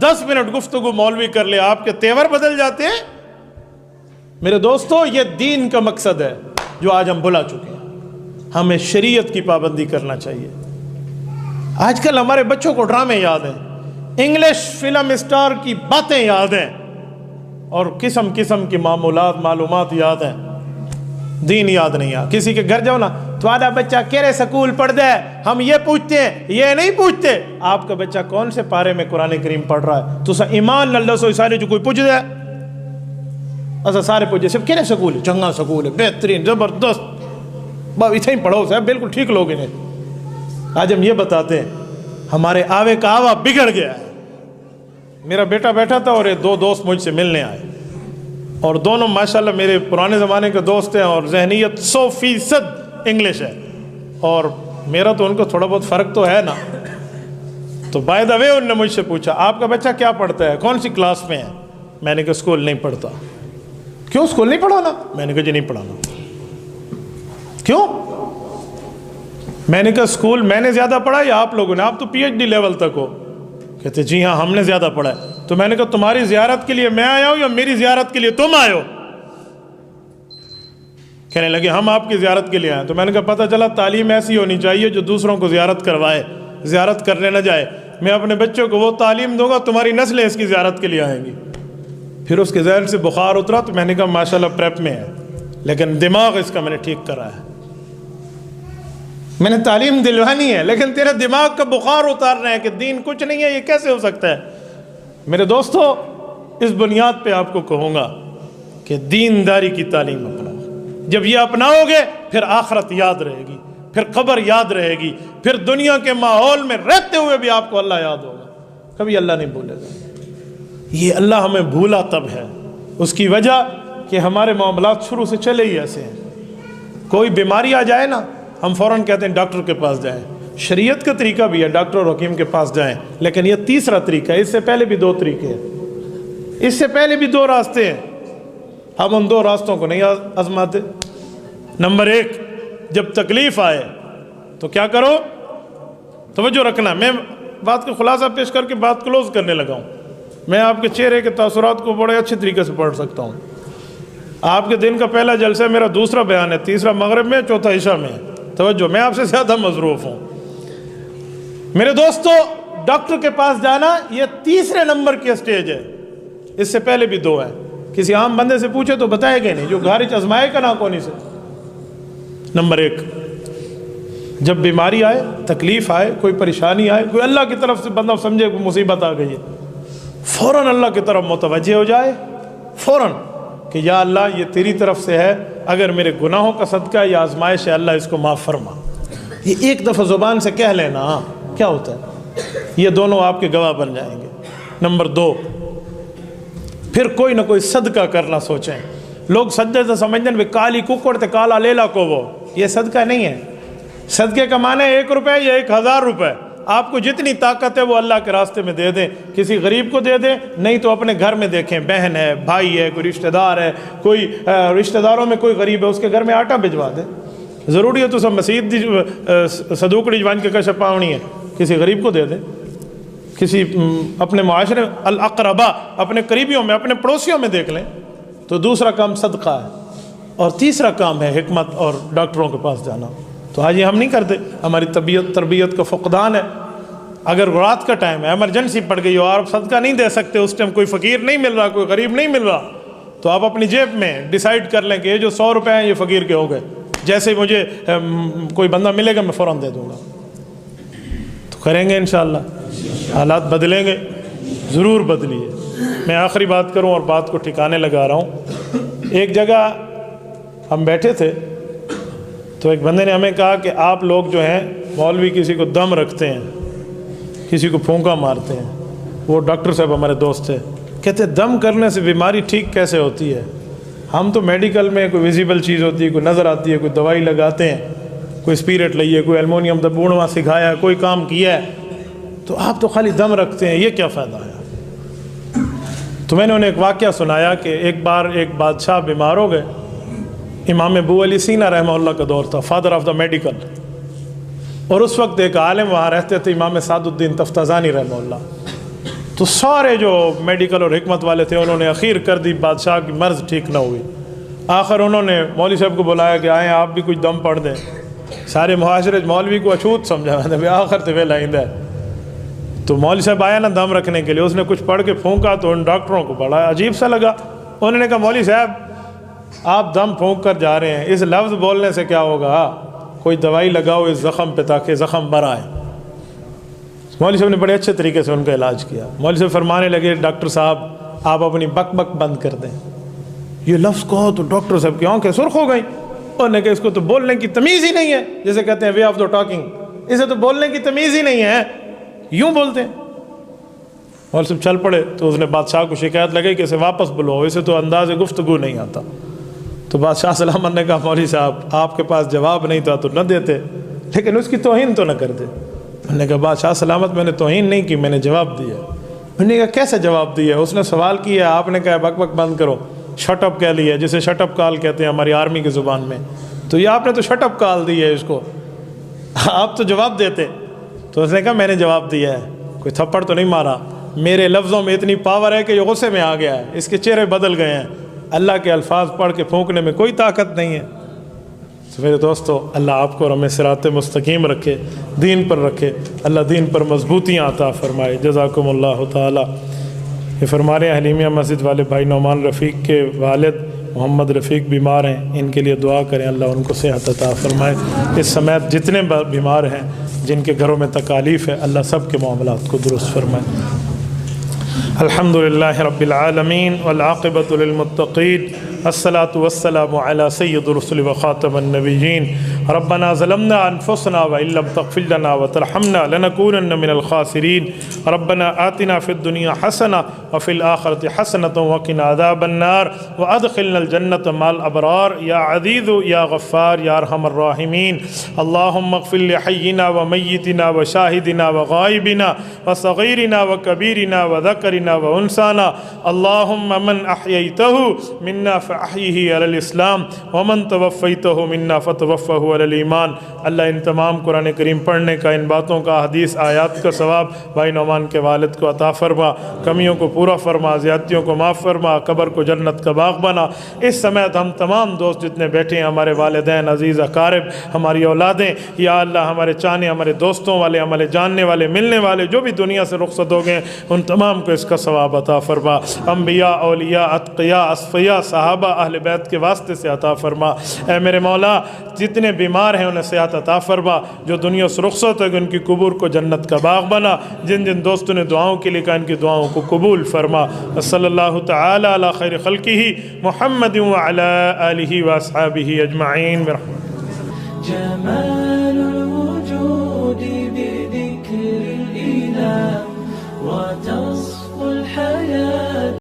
10 minute گفتگو مولوی کر لے آپ کے تیور بدل جاتے ہیں۔ میرے دوستو یہ دین کا مقصد ہے جو آج ہم بھلا چکے ہیں۔ ہمیں شریعت کی پابندی کرنا چاہیے۔ آج کل ہمارے بچوں کو ڈرامے یاد ہیں، انگلش فلم اسٹار کی باتیں یاد ہیں، اور قسم قسم کی معلومات یاد ہیں، دین یاد نہیں ہے۔ کسی کے گھر جاؤ نا، تمہارا بچہ کیرے سکول پڑھ دے، ہم یہ پوچھتے ہیں، یہ نہیں پوچھتے آپ کا بچہ کون سے پارے میں قرآن کریم پڑھ رہا ہے۔ تو ایمان اللہ سو سارے جو کوئی پوچھ دے، ایسا سارے پوچھے صرف کیرے سکول ہے، چنگا سکول ہے، بہترین زبردست، بس اتنا ہی پڑھو صاحب، بالکل ٹھیک لوگ انہیں۔ آج ہم یہ بتاتے ہیں ہمارے آوے کا آوا بگڑ گیا ہے۔ میرا بیٹا بیٹھا تھا اور یہ 2 دوست مجھ سے ملنے آئے، اور دونوں ماشاءاللہ میرے پرانے زمانے کے دوست ہیں، اور ذہنیت 100% انگلش ہے، اور میرا تو ان کو تھوڑا بہت فرق تو ہے نا۔ تو بائی دا وے انہوں نے مجھ سے پوچھا آپ کا بچہ کیا پڑھتا ہے، کون سی کلاس میں ہے؟ میں نے کہا اسکول نہیں پڑھتا۔ کیوں اسکول نہیں پڑھانا؟ میں نے کہا جی نہیں پڑھانا۔ کیوں؟ میں نے کہا اسکول میں نے زیادہ پڑھا یا آپ لوگوں نے؟ آپ تو PhD لیول تک ہو۔ کہتے جی ہاں ہم نے زیادہ پڑھا ہے۔ تو میں نے کہا تمہاری زیارت کے لیے میں آیا ہوں یا میری زیارت کے لیے تم آئے ہو؟ کہنے لگے ہم آپ کی زیارت کے لیے آئے۔ تو میں نے کہا پتہ چلا تعلیم ایسی ہونی چاہیے جو دوسروں کو زیارت کروائے، زیارت کرنے نہ جائے۔ میں اپنے بچوں کو وہ تعلیم دوں گا تمہاری نسلیں اس کی زیارت کے لیے آئیں گی۔ پھر اس کے ذہن سے بخار اترا تو میں نے کہا ماشاءاللہ پریپ میں ہے، لیکن دماغ اس کا میں نے ٹھیک کرا ہے۔ میں نے تعلیم دلوانی ہے لیکن تیرے دماغ کا بخار اتارنا ہے کہ دین کچھ نہیں ہے، یہ کیسے ہو سکتا ہے؟ میرے دوستو اس بنیاد پہ آپ کو کہوں گا کہ دینداری کی تعلیم اپناؤ۔ جب یہ اپناؤ گے پھر آخرت یاد رہے گی، پھر قبر یاد رہے گی، پھر دنیا کے ماحول میں رہتے ہوئے بھی آپ کو اللہ یاد ہوگا، کبھی اللہ نہیں بھولے گا۔ یہ اللہ ہمیں بھولا تب ہے، اس کی وجہ کہ ہمارے معاملات شروع سے چلے ہی ایسے ہیں۔ کوئی بیماری آ جائے نا ہم فوراً کہتے ہیں ڈاکٹر کے پاس جائیں۔ شریعت کا طریقہ بھی ہے ڈاکٹر اور حکیم کے پاس جائیں، لیکن یہ تیسرا طریقہ ہے۔ اس سے پہلے بھی 2 طریقے ہیں، اس سے پہلے بھی 2 راستے ہیں، ہم ان 2 راستوں کو نہیں آزماتے۔ نمبر 1، جب تکلیف آئے تو کیا کرو؟ توجہ رکھنا، میں بات کا خلاصہ پیش کر کے بات کلوز کرنے لگا ہوں۔ میں آپ کے چہرے کے تاثرات کو بڑے اچھے طریقے سے پڑھ سکتا ہوں۔ آپ کے دن کا پہلا جلسہ میرا، دوسرا بیان ہے، تیسرا مغرب میں، چوتھا عشاء میں۔ توجہ، میں آپ سے زیادہ مصروف ہوں۔ میرے دوستو ڈاکٹر کے پاس جانا یہ تیسرے نمبر کی اسٹیج ہے، اس سے پہلے بھی 2 ہے۔ کسی عام بندے سے پوچھے تو بتائے گا نہیں، جو گھارچ ازمائے کا نہ کونی سے۔ نمبر 1، جب بیماری آئے، تکلیف آئے، کوئی پریشانی آئے، کوئی اللہ کی طرف سے بندہ سمجھے کوئی مصیبت آ گئی ہے، فوراً اللہ کی طرف متوجہ ہو جائے، فوراً کہ یا اللہ یہ تیری طرف سے ہے، اگر میرے گناہوں کا صدقہ یا آزمائش ہے اللہ اس کو معاف فرما۔ یہ ایک دفعہ زبان سے کہہ لینا کیا ہوتا ہے، یہ دونوں آپ کے گواہ بن جائیں گے۔ نمبر 2، پھر کوئی نہ کوئی صدقہ کرنا سوچیں۔ لوگ صدقے سے سمجھتے ہیں کالی ککڑ تے کالا لیلا کو، وہ یہ صدقہ نہیں ہے۔ صدقے کا معنی 1 روپے یا 1000 روپے، آپ کو جتنی طاقت ہے وہ اللہ کے راستے میں دے دیں، کسی غریب کو دے دیں، نہیں تو اپنے گھر میں دیکھیں، بہن ہے، بھائی ہے، کوئی رشتہ دار ہے، کوئی رشتہ داروں میں کوئی غریب ہے، اس کے گھر میں آٹا بھجوا دیں۔ ضروری ہے تو سب مسجد صدوقڑی جوان کے کشپ پاونی ہے، کسی غریب کو دے دیں، کسی اپنے معاشرے الاقربا، اپنے قریبیوں میں، اپنے پڑوسیوں میں دیکھ لیں۔ تو دوسرا کام صدقہ ہے، اور تیسرا کام ہے حکمت اور ڈاکٹروں کے پاس جانا۔ تو آج یہ ہم نہیں کرتے، ہماری تربیت کا فقدان ہے۔ اگر رات کا ٹائم ہے، ایمرجنسی پڑ گئی ہو، آپ صدقہ نہیں دے سکتے، اس ٹائم کوئی فقیر نہیں مل رہا، کوئی غریب نہیں مل رہا، تو آپ اپنی جیب میں ڈیسائیڈ کر لیں کہ یہ جو 100 روپے ہیں یہ فقیر کے ہو گئے، جیسے ہی مجھے کوئی بندہ ملے گا میں فوراً دے دوں گا۔ تو کریں گے انشاءاللہ، حالات بدلیں گے، ضرور بدلیے۔ میں آخری بات کروں اور بات کو ٹھکانے لگا رہا ہوں۔ ایک جگہ ہم بیٹھے تھے تو ایک بندے نے ہمیں کہا کہ آپ لوگ جو ہیں مولوی کسی کو دم رکھتے ہیں، کسی کو پھونکا مارتے ہیں۔ وہ ڈاکٹر صاحب ہمارے دوست تھے، کہتے دم کرنے سے بیماری ٹھیک کیسے ہوتی ہے؟ ہم تو میڈیکل میں کوئی ویزیبل چیز ہوتی ہے، کوئی نظر آتی ہے، کوئی دوائی لگاتے ہیں، کوئی اسپیرٹ لئیے، کوئی ایلمونیم دا بوڑھواں سکھایا ہے، کوئی کام کیا ہے، تو آپ تو خالی دم رکھتے ہیں، یہ کیا فائدہ ہے؟ تو میں نے انہیں ایک واقعہ سنایا کہ ایک بار ایک بادشاہ بیمار ہو گئے، امام ابو علی سینہ رحمہ اللہ کا دور تھا، فادر آف دا میڈیکل، اور اس وقت ایک عالم وہاں رہتے تھے، امام سعد الدین تفتازانی رحمہ اللہ۔ تو سارے جو میڈیکل اور حکمت والے تھے انہوں نے اخیر کر دی، بادشاہ کی مرض ٹھیک نہ ہوئی۔ آخر انہوں نے مولوی صاحب کو بلایا کہ آئیں آپ بھی کچھ دم پڑھ دیں۔ سارے معاشرے مولوی کو اچھوت سمجھا تھا، آخر تو ویلا آئندہ ہے۔ تو مولوی صاحب آیا نا دم رکھنے کے لیے، اس نے کچھ پڑھ کے پھونکا تو ان ڈاکٹروں کو بڑا عجیب سا لگا۔ انہوں نے کہا مولوی صاحب آپ دم پھونک کر جا رہے ہیں، اس لفظ بولنے سے کیا ہوگا؟ کوئی دوائی لگاؤ اس زخم پہ تاکہ زخم بھر آئے۔ مولوی صاحب نے بڑے اچھے طریقے سے ان کا علاج کیا۔ مولوی صاحب فرمانے لگے ڈاکٹر صاحب آپ اپنی بک بک بند کر دیں۔ یہ لفظ کہو تو ڈاکٹر صاحب کی آنکھیں سرخ ہو گئیں۔ انہوں نے کہا اس کو تو بولنے کی تمیز ہی نہیں ہے، جیسے کہتے ہیں وے آف دا ٹاکنگ، اسے تو بولنے کی تمیز ہی نہیں ہے، یوں بولتے ہیں۔ مولوی صاحب چل پڑے تو اس نے بادشاہ کو شکایت لگائی کہ اسے واپس بلاؤ، اسے تو انداز گفتگو نہیں آتا۔ تو بادشاہ سلامت نے کہا مولوی صاحب آپ کے پاس جواب نہیں تھا تو نہ دیتے، لیکن اس کی توہین تو نہ کرتے۔ انہوں نے کہا بادشاہ سلامت میں نے توہین نہیں کی، میں نے جواب دیا۔ انہوں نے کہا کیسے جواب دیا؟ اس نے سوال کیا، آپ نے کہا بک بک بند کرو، شٹ اپ کہہ لیا، جسے شٹ اپ کال کہتے ہیں ہماری آرمی کی زبان میں، تو یہ آپ نے تو شٹ اپ کال دی ہے اس کو، آپ تو جواب دیتے۔ تو اس نے کہا میں نے جواب دیا ہے، کوئی تھپڑ تو نہیں مارا، میرے لفظوں میں اتنی پاور ہے کہ یہ غصے میں آ گیا ہے، اس کے چہرے بدل گئے ہیں، اللہ کے الفاظ پڑھ کے پھونکنے میں کوئی طاقت نہیں ہے۔ تو میرے دوستو اللہ آپ کو اور ہمیں صراط مستقیم رکھے، دین پر رکھے، اللہ دین پر مضبوطیاں عطا فرمائے۔ جزاکم اللہ تعالی۔ یہ فرما رہے ہیں حلیمیہ مسجد والے بھائی نعمان رفیق کے والد محمد رفیق بیمار ہیں، ان کے لیے دعا کریں اللہ ان کو صحت عطا فرمائے۔ اس سمیت جتنے بیمار ہیں جن کے گھروں میں تکالیف ہے اللہ سب کے معاملات کو درست فرمائے۔ الحمدللہ رب العالمین والعاقبۃ للمتقین الصلاة والسلام علی سید الرسل وخاتم النبیین۔ ربنا ظلمنا انفسنا وان لم تغفر لنا وترحمنا لنکونن من الخاسرین۔ ربنا آتنا فی الدنیا حسنہ وفی الآخرۃ حسنۃ وقنا عذاب النار وادخلنا الجنۃ مع الابرار یا عزیز یا غفار یا ارحم الراحمین۔ اللہم اغفر لحینا ومیتنا وشاہدنا وغائبنا وصغیرنا وکبیرنا وذکرنا وانثانا۔ اللہم من احییتہ منا فاحیہ علی الاسلام ومن توفیتہ منا فتوفہ علی الایمان۔ اللہ ان تمام قرآن کریم پڑھنے کا، ان باتوں کا، حدیث آیات کا ثواب بھائی نعمان کے والد کو عطا فرما، کمیوں کو پورا فرما، زیادتیوں کو معاف فرما، قبر کو جنت کا باغ بنا۔ اس سمیت ہم تمام دوست جتنے بیٹھے ہیں، ہمارے والدین، عزیز اقارب، ہماری اولادیں، یا اللہ ہمارے چاہنے، ہمارے دوستوں والے، ہمارے جاننے والے، ملنے والے جو بھی دنیا سے رخصت ہو گئے ان تمام کو اس کا ثواب عطا فرما۔ انبیاء، اولیاء، اتقیاء، اصفیاء، صحابہ، اہل بیت کے واسطے سے عطا فرما۔ اے میرے مولا جتنے بیمار ہیں انہیں صحت عطا فرما، جو دنیا سے رخصت ہے ان کی قبور کو جنت کا باغ بنا، جن جن دوستوں نے دعاؤں کے لیے کہا ان کی دعاؤں کو قبول فرما۔ صلی اللہ تعالی علی خیر خلقہ محمد وعلی آلہ واصحابہ اجمعین برحمتہ۔